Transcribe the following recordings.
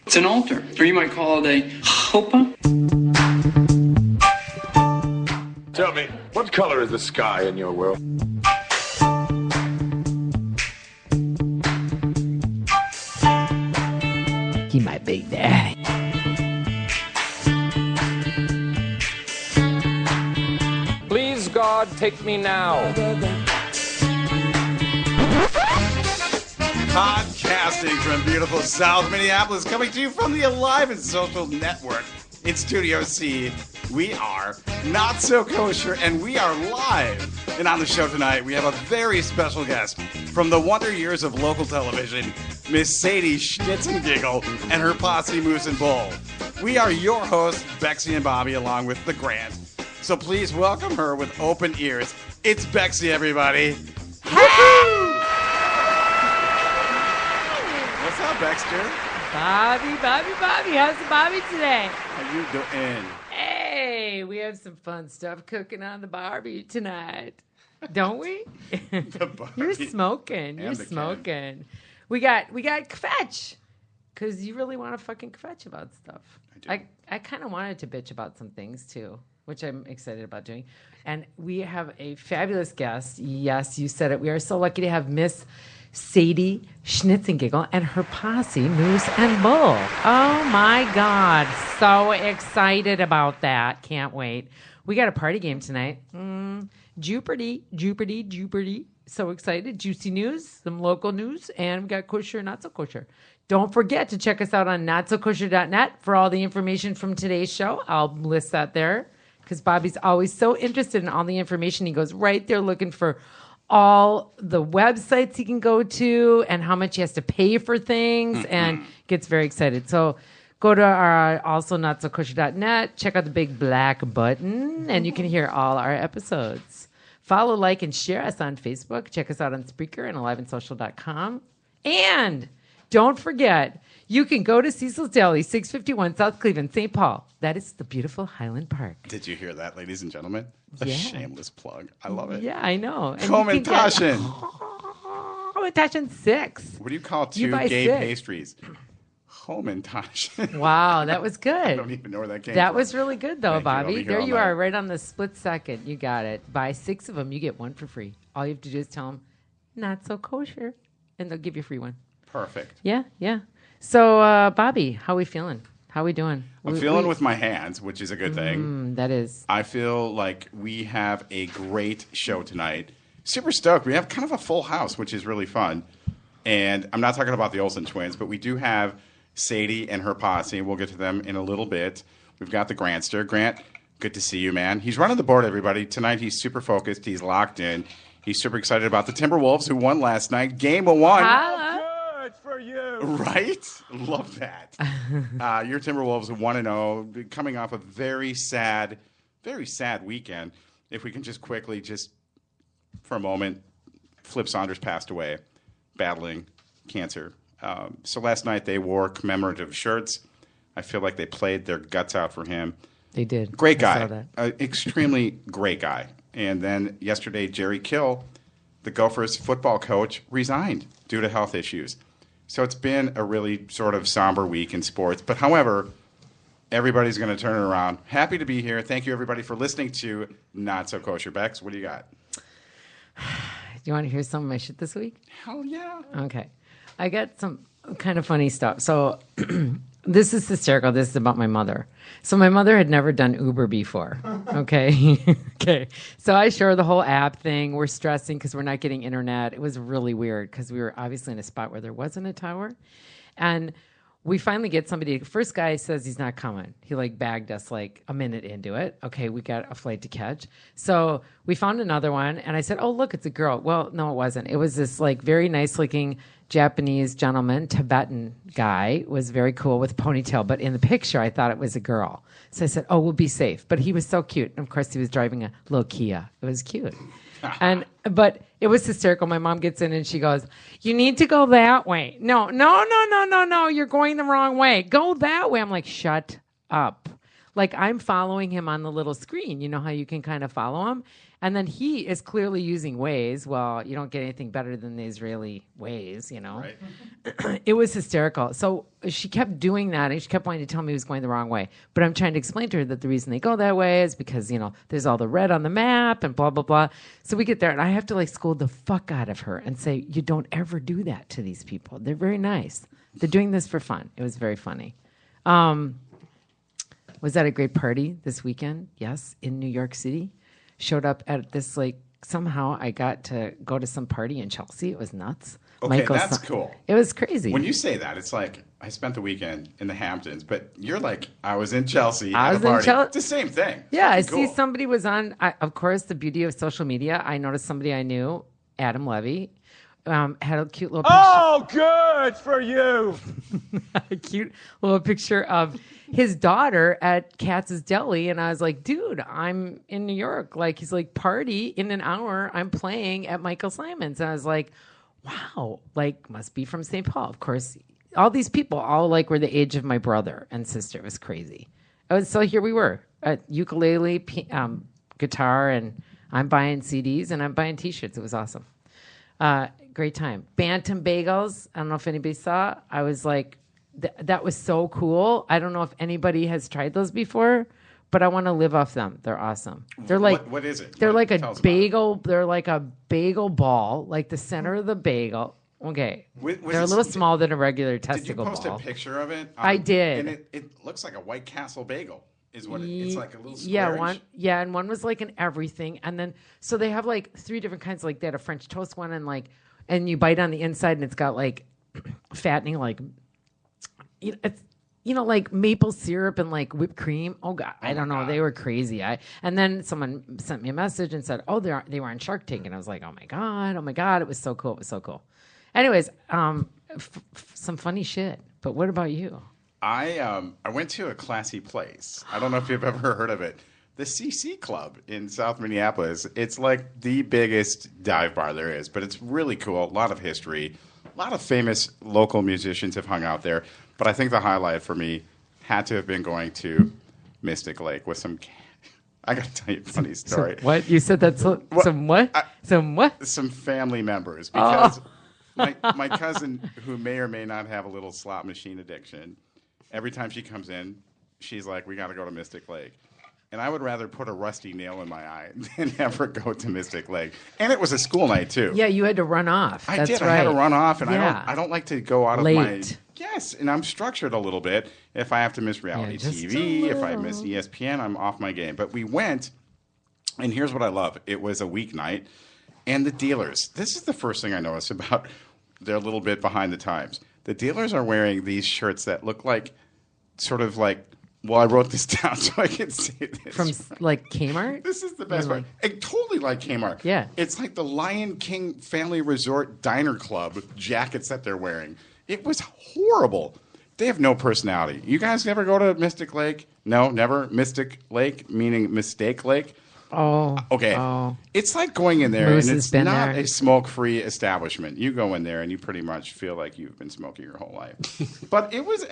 It's an altar, or you might call it a chuppah. Tell me, what color is the sky in your world? He my big daddy. Please, God, take me now. Podcasting from beautiful South Minneapolis, coming to you from the Alive and Social Network. In Studio C, we are Not So Kosher, and we are live. And on the show tonight, we have a very special guest from the wonder years of local television, Miss Sadie Schnitzngiggle and her posse Moose and Bull. We are your hosts, Bexy and Bobby, along with the Grant. So please welcome her with open ears. It's Bexy, everybody. Hey! What's up, Baxter? Bobby. How's the Bobby today? How you doing? Hey, we have some fun stuff cooking on the Barbie tonight. Don't we? The Barbie. You're smoking. You're smoking. We got kvetch. Because you really want to fucking kvetch about stuff. I do. I kind of wanted to bitch about some things, too, which I'm excited about doing. And we have a fabulous guest. Yes, you said it. We are so lucky to have Miss Sadie Schnitzngiggle and her posse, Moose and Bull. Oh, my God. So excited about that. Can't wait. We got a party game tonight. Jewpardy. So excited. Juicy news, some local news, and we got kosher and not so kosher. Don't forget to check us out on notsokosher.net for all the information from today's show. I'll list that there because Bobby's always so interested in all the information. He goes right there looking for all the websites he can go to and how much he has to pay for things and gets very excited. So go to our also notsokosher.net, check out the big black button, and you can hear all our episodes. Follow, like, and share us on Facebook. Check us out on Spreaker and aliveandsocial.com. And don't forget, you can go to Cecil's Deli, 651 South Cleveland, St. Paul. That is the beautiful Highland Park. Did you hear that, ladies and gentlemen? A Yeah. shameless plug. I love it. Yeah, I know. Komentashen. Komentashen 6. What do you call You two buy gay 6. pastries? Komentashen. Wow, that was good. I don't even know where that came That from. was really good, though, Thank you. I'll Bobby. be here There all you night. are, right on the split second. You got it. Buy 6 of them, you get one for free. All you have to do is tell them, not so kosher, and they'll give you a free one. Perfect. Yeah. So, Bobby, how we feeling? How we doing? I'm feeling with my hands, which is a good thing. That is. I feel like we have a great show tonight. Super stoked. We have kind of a full house, which is really fun. And I'm not talking about the Olsen twins, but we do have Sadie and her posse. We'll get to them in a little bit. We've got the Grantster. Grant, good to see you, man. He's running the board, everybody. Tonight he's super focused. He's locked in. He's super excited about the Timberwolves, who won last night. Game of 1. Good for you. Right? Love that. Your Timberwolves 1-0, coming off a very sad weekend. If we can just quickly, for a moment, Flip Saunders passed away, battling cancer. So last night they wore commemorative shirts. I feel like they played their guts out for him. They did. Great I saw guy. that. Extremely great guy. And then yesterday, Jerry Kill, the Gophers football coach, resigned due to health issues. So it's been a really sort of somber week in sports. But however, everybody's going to turn it around. Happy to be here. Thank you, everybody, for listening to Not So Kosher. Bex, what do you got? Do you want to hear some of my shit this week? Hell yeah. Okay. I got some kind of funny stuff. So this is hysterical. This is about my mother. So my mother had never done Uber before. Okay. Okay. So I show her the whole app thing. We're stressing because we're not getting internet. It was really weird because we were obviously in a spot where there wasn't a tower. And we finally get somebody. First guy says he's not coming. He bagged us a minute into it. Okay, we got a flight to catch. So we found another one, and I said, "Oh, look, it's a girl." Well, no, it wasn't. It was this very nice looking Japanese gentleman, Tibetan guy, was very cool with a ponytail. But in the picture, I thought it was a girl. So I said, "Oh, we'll be safe." But he was so cute. And of course, he was driving a little Kia. It was cute. But it was hysterical. My mom gets in and she goes, "You need to go that way." No. You're going the wrong way. Go that way. I'm like, shut up. I'm following him on the little screen. You know how you can kind of follow him? And then he is clearly using Waze. Well, you don't get anything better than the Israeli Waze, you know. Right. It was hysterical. So she kept doing that, and she kept wanting to tell me he was going the wrong way. But I'm trying to explain to her that the reason they go that way is because, you know, there's all the red on the map and blah, blah, blah. So we get there, and I have to, like, scold the fuck out of her and say, you don't ever do that to these people. They're very nice. They're doing this for fun. It was very funny. Was that a great party this weekend? Yes, in New York City. Showed up at this, like, somehow I got to go to some party in Chelsea. It was nuts. Okay, that's cool. It was crazy. When you say that, it's like I spent the weekend in the Hamptons, but you're like, I was in Chelsea I at was a in party. Chel- It's the same thing. Yeah, I Fucking see somebody was on, of course, the beauty of social media. I noticed somebody I knew, Adam Levy, had a cute little picture. Oh, good for you. A cute little picture of his daughter at Katz's Deli, and I was like, dude, I'm in New York. Like, he's like, party in an hour. I'm playing at Michael Simon's. And I was like, wow, like, must be from St. Paul. Of course, all these people all like were the age of my brother and sister. It was crazy. So here we were, ukulele, guitar, and I'm buying CDs and I'm buying T-shirts. It was awesome. Great time. Bantam bagels. I don't know if anybody saw. I was like, that was so cool. I don't know if anybody has tried those before, but I want to live off them. They're awesome. They're like, what is it? They're What- like a tell us about bagel. They're like a bagel ball, like the center of the bagel. Okay, Was they're a it- little smaller than a regular Did you testicle post ball. a picture of it? I did. And it looks like a White Castle bagel. Is what it's like a little squarish. Yeah, and one was like an everything, and then so they have like 3 different kinds. Like they had a French toast one, and you bite on the inside, and it's got like fattening, like it's like maple syrup and like whipped cream. Oh God, I don't know. God. They were crazy. And then someone sent me a message and said, "Oh, they were on Shark Tank," and I was like, "Oh my God, it was so cool. It was so cool." Anyways, some funny shit. But what about you? I went to a classy place. I don't know if you've ever heard of it. The CC Club in South Minneapolis. It's like the biggest dive bar there is, but it's really cool. A lot of history. A lot of famous local musicians have hung out there. But I think the highlight for me had to have been going to Mystic Lake with some... I got to tell you a funny story. What? You said that's some what? Some what? Some family members. Because my cousin, who may or may not have a little slot machine addiction, every time she comes in, she's like, we got to go to Mystic Lake. And I would rather put a rusty nail in my eye than ever go to Mystic Lake. And it was a school night, too. Yeah, you had to run off. I That's did. Right. I had to run off, and Yeah. I don't like to go out of Late. my... Yes, and I'm structured a little bit. If I have to miss reality just TV, a if I miss ESPN, I'm off my game. But we went, and here's what I love. It was a weeknight, and the dealers... This is the first thing I noticed about... They're a little bit behind the times. The dealers are wearing these shirts that look like... Sort of like... Well, I wrote this down so I can say this. From like Kmart? This is the best Really? part. It totally like Kmart. Yeah. It's like the Lion King Family Resort Diner Club jackets that they're wearing. It was horrible. They have no personality. You guys ever go to Mystic Lake? No, never. Mystic Lake, meaning Mistake Lake. Oh. Okay. Oh. It's like going in there, Moose and has it's been not there. a smoke-free establishment. You go in there, and you pretty much feel like you've been smoking your whole life. But it was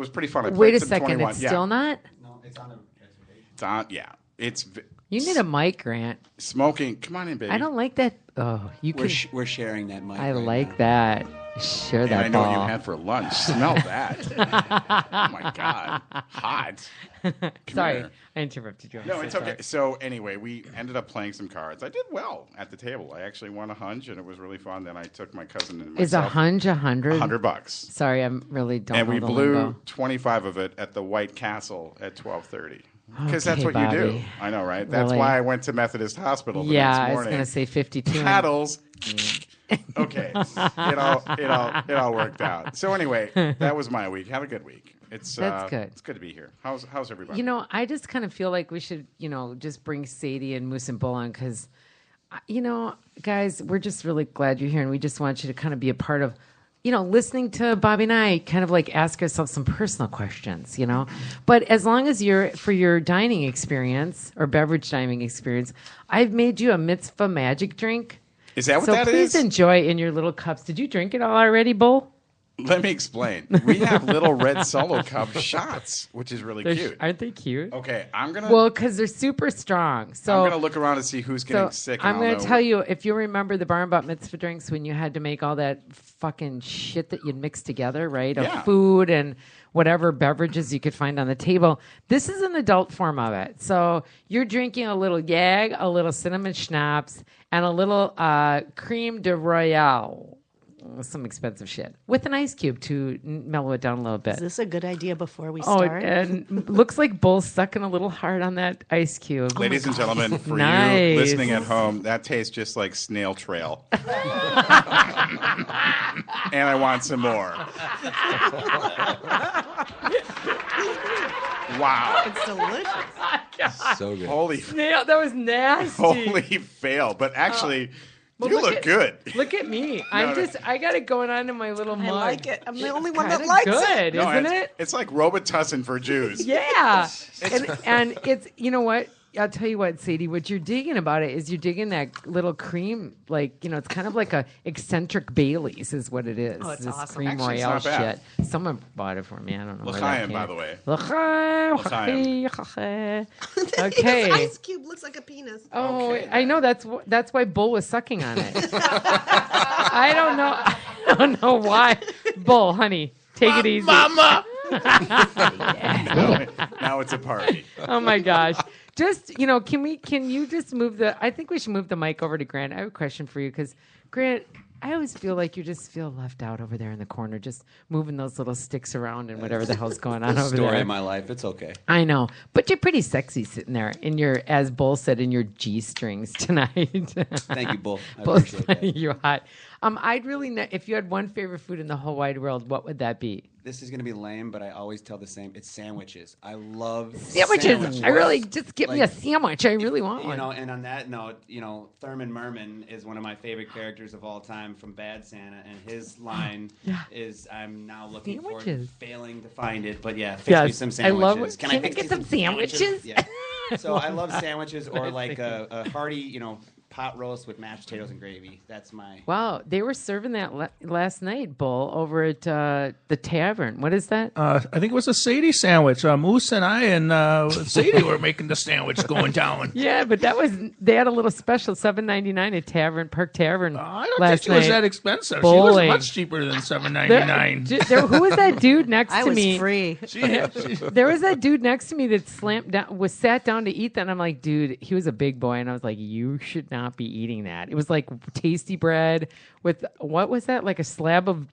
pretty fun. I Wait played a some second. 21. It's Yeah. still not? It's on, yeah. It's You need a mic, Grant. smoking. Come on in, baby. I don't like that. Oh, you We're, can. we're sharing that mic. I right like now. that. Share And that I know what ball. you had for lunch. Smell that. Oh, my God. Hot. Come Sorry, here. I interrupted you. I'm No, so it's sorry. okay. So anyway, we ended up playing some cards. I did well at the table. I actually won a hunch, and it was really fun. Then I took my cousin and myself. Is a hunch 100? $100. Sorry, I'm really don't And know we the blew lingo. 25 of it at the White Castle at 12:30. Because that's Okay, what you do. Bobby. I know, right? That's Really? why I went to Methodist Hospital the Yeah, next I was morning. going to say 52. Paddles. Okay, it all worked out. So anyway, that was my week. Have a good week. It's That's good. It's good to be here. How's everybody? You know, I just kind of feel like we should, just bring Sadie and Moose and Bull on because, guys, we're just really glad you're here, and we just want you to kind of be a part of, listening to Bobby and I kind of like ask ourselves some personal questions, But as long as for your dining experience or beverage dining experience, I've made you a mitzvah magic drink. Is that what So that please is? enjoy in your little cups. Did you drink it all already, Bull? Let me explain. We have little red Solo Cup shots, which is really cute. Aren't they cute? Okay, I'm going to... Well, because they're super strong. So I'm going to look around and see who's getting sick. I'm going to tell you, if you remember the bar and bat mitzvah drinks when you had to make all that fucking shit that you'd mix together, right? Of food and whatever beverages you could find on the table. This is an adult form of it. So you're drinking a little Yag, a little cinnamon schnapps, and a little creme de royale. Some expensive shit with an ice cube to mellow it down a little bit. Is this a good idea before we start? And looks like Bull's sucking a little hard on that ice cube. Ladies and gentlemen, for you listening at home, that tastes just like snail trail. And I want some more. Wow. It's delicious. So good. Holy Snail, that was nasty. Holy fail. But actually, you look good. Look at me. I got it going on in my little mug. I like it. I'm the only one Kinda that likes good, it. isn't it? It's like Robitussin for Jews. Yeah. and it's, you know what? I'll tell you what, Sadie, what you're digging about it is you're digging that little cream, like, it's kind of like a eccentric Bailey's is what it is. Oh, it's this awesome. cream Actually, it's royale not bad. shit. Someone bought it for me. I don't know where that L'chaim, came. by the way. L'chaim. Okay. This ice cube looks like a penis. Oh, okay. I know. That's why Bull was sucking on it. I don't know why. Bull, honey, take it easy. Mama! Now it's a party. Oh my gosh. Just, can you just move I think we should move the mic over to Grant. I have a question for you because, Grant, I always feel like you just feel left out over there in the corner, just moving those little sticks around and whatever the hell's going on over there. Story of my life. It's okay. I know. But you're pretty sexy sitting there in your, as Bull said, in your G-strings tonight. Thank you, Bull. I Bull, appreciate that. you're hot. I'd really know, if you had one favorite food in the whole wide world, what would that be? This is going to be lame, but I always tell the same. It's sandwiches. I love Sandwiches. I really, just give me a sandwich. I really want one. And on that note, Thurman Merman is one of my favorite characters of all time from Bad Santa, and his line is, I'm now looking for it, failing to find it, but fix me some sandwiches. I love it. Can I fix get me some sandwiches? Yeah. So I love sandwiches or like a hearty, pot roast with mashed potatoes and gravy. That's my... Wow, they were serving that last night, Bull, over at the tavern. What is that? I think it was a Sadie sandwich. Moose and I and Sadie were making the sandwich going down. Yeah, but they had a little special, $7.99 at Park Tavern. I don't think it was that expensive. Bowling. She was much cheaper than $7.99. Who was that dude next to me? I was free. There was that dude next to me that sat down to eat that, and I'm like, dude, he was a big boy, and I was like, you should not be eating that. It was like tasty bread with, what was that? Like a slab of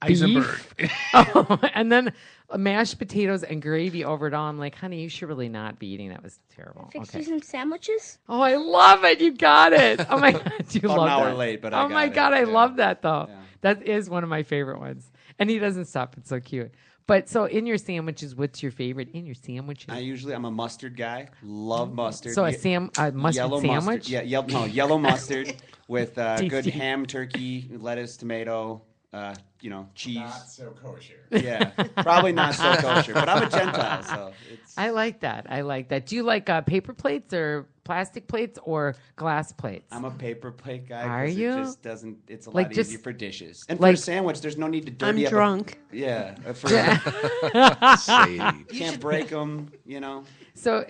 beef? And then mashed potatoes and gravy over it all. I'm like, honey, you should really not be eating that. It was terrible. Fix you some sandwiches? Oh, I love it. You got it. Oh my God. You love that. An hour late, but I oh got my it. God. I Yeah. love that though. Yeah. That is one of my favorite ones. And he doesn't stop. It's so cute. But so in your sandwiches, what's your favorite in your sandwiches? I'm a mustard guy. Love mustard. So a mustard yellow sandwich? Mustard. Yeah, yellow mustard with good Tasty. ham, turkey, lettuce, tomato, cheese. Not so kosher. Yeah, probably not so kosher, but I'm a Gentile, so it's... I like that. Do you like paper plates or plastic plates or glass plates? I'm a paper plate guy. Are 'cause you? It just doesn't. It's a Like lot just- easier for dishes. And like- for a sandwich, there's no need to dirty I'm up. drunk. Yeah. Sadie. Can't break them. So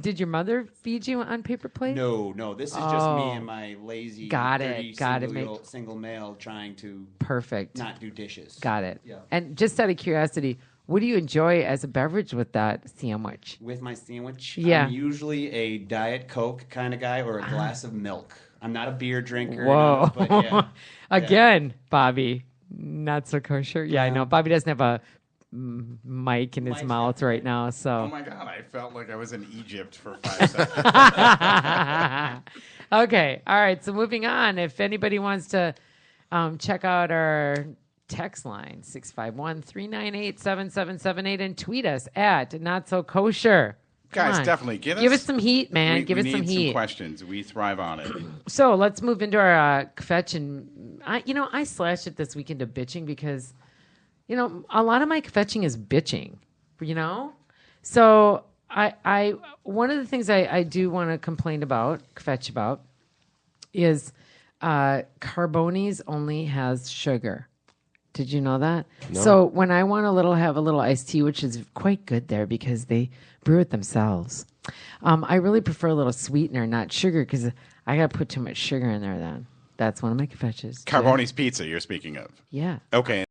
did your mother feed you on paper plates? No. This is just me and my lazy. Got it, 30 got it, single male trying to Perfect. not do dishes. Got it. Yeah. And just out of curiosity, what do you enjoy as a beverage with that sandwich? With my sandwich, Yeah. I'm usually a Diet Coke kind of guy or a glass of milk. I'm not a beer drinker. Whoa. But yeah. Again, Bobby, not so kosher. Yeah, I know. Bobby doesn't have a mic in his Mic's mouth not right now, Oh so. my God, I felt like I was in Egypt for 5 seconds. Okay. All right. So moving on. If anybody wants to check out our text line, 651-398-7778, and tweet us at Not So Kosher. Come Guys, on. definitely give us some heat, man. Give us some need heat. some questions. We thrive on it. So let's move into our kvetch. And I slashed it this weekend to bitching because, a lot of my kvetching is bitching, So I one of the things I do want to complain about, kvetch about, is Carboni's only has sugar. Did you know that? No. So when I want have a little iced tea, which is quite good there because they brew it themselves. I really prefer a little sweetener, not sugar, because I got to put too much sugar in there then. That's one of my confessions. Carbone's Pizza you're speaking of. Yeah. Okay.